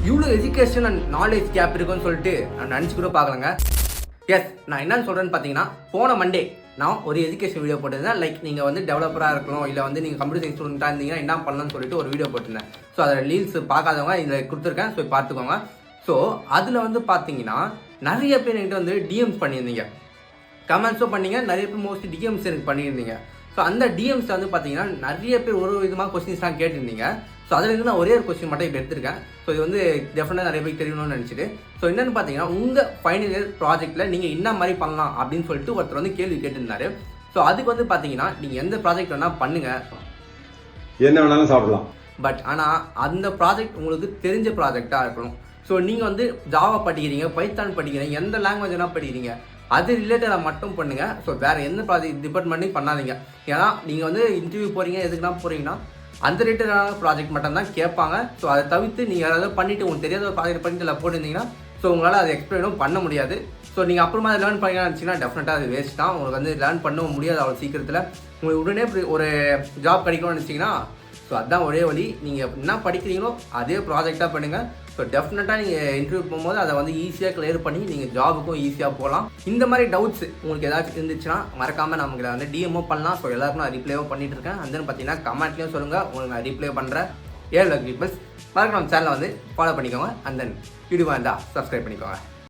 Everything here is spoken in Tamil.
இவ்வளோ எஜுகேஷன் அண்ட் நாலேஜ் கேப் இருக்குன்னு சொல்லிட்டு நான் நினச்சி கூட பார்க்கலங்க. எஸ், நான் என்னன்னு சொல்கிறேன்னு பார்த்தீங்கன்னா, போன மண்டே நான் ஒரு எஜுகேஷன் வீடியோ போட்டிருந்தேன். லைக் நீங்கள் வந்து டெவலப்பராக இருக்கணும், இல்லை வந்து நீங்கள் கம்ப்யூட்டர் சயின்ஸ் ஸ்டூடெண்ட்டாக இருந்தீங்கன்னா என்ன பண்ணலாம்னு சொல்லிட்டு ஒரு வீடியோ போட்டிருந்தேன். ஸோ அதில் ரீல்ஸ் பார்க்காதவங்க இதில் கொடுத்துருக்கேன், ஸோ பார்த்துக்கோங்க. ஸோ அதில் வந்து பார்த்தீங்கன்னா நிறைய பேர் என்கிட்ட வந்து டிஎம்ஸ் பண்ணியிருந்தீங்க, கமெண்ட்ஸும் பண்ணீங்க, நிறைய பேர் மோஸ்ட்லி டிஎம்ஸ் எனக்கு பண்ணியிருந்தீங்க. ஸோ அந்த டிஎம்ஸ் வந்து பார்த்தீங்கன்னா நிறைய பேர் ஒரு விதமாக கொஸ்டின்ஸ்லாம் கேட்டிருந்தீங்க. ஸோ அதிலேருந்து நான் ஒரே ஒரு கொஸ்டின் மட்டும் இப்போ எடுத்திருக்கேன். ஸோ இது வந்து டெஃபினட்டாக நிறைய பேர் தெரியணும்னு நினச்சிட்டு, ஸோ என்னென்னு பார்த்தீங்கன்னா, உங்கள் ஃபைனல் இயர் ப்ராஜெக்ட்டில் நீங்கள் என்ன மாதிரி பண்ணலாம் அப்படின்னு சொல்லிட்டு ஒருத்தர் வந்து கேள்வி கேட்டிருந்தாரு. ஸோ அதுக்கு வந்து பார்த்தீங்கன்னா, நீங்கள் எந்த ப்ராஜெக்ட் வேணால் பண்ணுங்கள், என்ன வேணாலும் சாப்பிடலாம், பட் ஆனால் அந்த ப்ராஜெக்ட் உங்களுக்கு தெரிஞ்ச ப்ராஜெக்டாக இருக்கணும். ஸோ நீங்கள் வந்து ஜாவா படிக்கிறீங்க, பைத்தான் படிக்கிறீங்க, எந்த லாங்குவேஜ் வேணால் படிக்கிறீங்க, அது ரிலேட்டடாக மட்டும் பண்ணுங்கள். ஸோ வேறு எந்த ப்ராஜெக்ட் டிபார்ட்மெண்ட்டையும் பண்ணாதீங்க. ஏன்னா நீங்கள் வந்து இன்டர்வியூ போகிறீங்க, எதுக்குன்னா போகிறீங்கன்னா அந்த ரிலேட்டடான ப்ராஜெக்ட் மட்டும் தான் கேட்பாங்க. ஸோ அதை தவிர்த்து நீங்கள் யாராவது பண்ணிவிட்டு உங்களுக்கு தெரியாத ஒரு ப்ராஜெக்ட் பண்ணிட்டு அதில் போட்டிருந்தீங்கன்னா ஸோ உங்களால் அதை எக்ஸ்பிளைனும் பண்ண முடியாது. ஸோ நீங்கள் அப்புறமா அதை லேர்ன் பண்ணிங்கன்னு நினச்சிங்கன்னா டெஃபினட்டாக அது வேஸ்ட் தான். உங்களுக்கு வந்து லேர்ன் பண்ணவும் முடியாது அவ்வளோ சீக்கிரத்தில். உங்களுக்கு உடனே ஒரு ஜாப் கிடைக்கணும்னு நினச்சிங்கன்னா ஸோ அதுதான் ஒரே வழி. நீங்கள் என்ன படிக்கிறீங்களோ அதே ப்ராஜெக்டாக பண்ணுங்கள். ஸோ டெஃபினட்டாக நீங்கள் இன்டர்வியூ போகும்போது அதை வந்து ஈஸியாக கிளியர் பண்ணி நீங்கள் ஜாபுக்கும் ஈஸியாக போகலாம். இந்த மாதிரி டவுட்ஸ் உங்களுக்கு ஏதாச்சும் இருந்துச்சுன்னா மறக்காமல் நமக்கு வந்து டிஎம்ஓ பண்ணலாம். ஸோ எல்லாருக்கும் நான் ரிப்ளைவும் பண்ணிட்டு இருக்கேன். அந்த பார்த்தீங்கன்னா கமெண்ட்லேயும் சொல்லுங்கள், உங்களுக்கு நான் ரிப்ளை பண்ணுறேன். ஏழு பீப்பிள்ஸ் மறக்காம சேனலை வந்து ஃபாலோ பண்ணிக்கோங்க. அண்ட் தென் வீடியோ இருந்தால் சப்ஸ்கிரைப் பண்ணிக்கோங்க.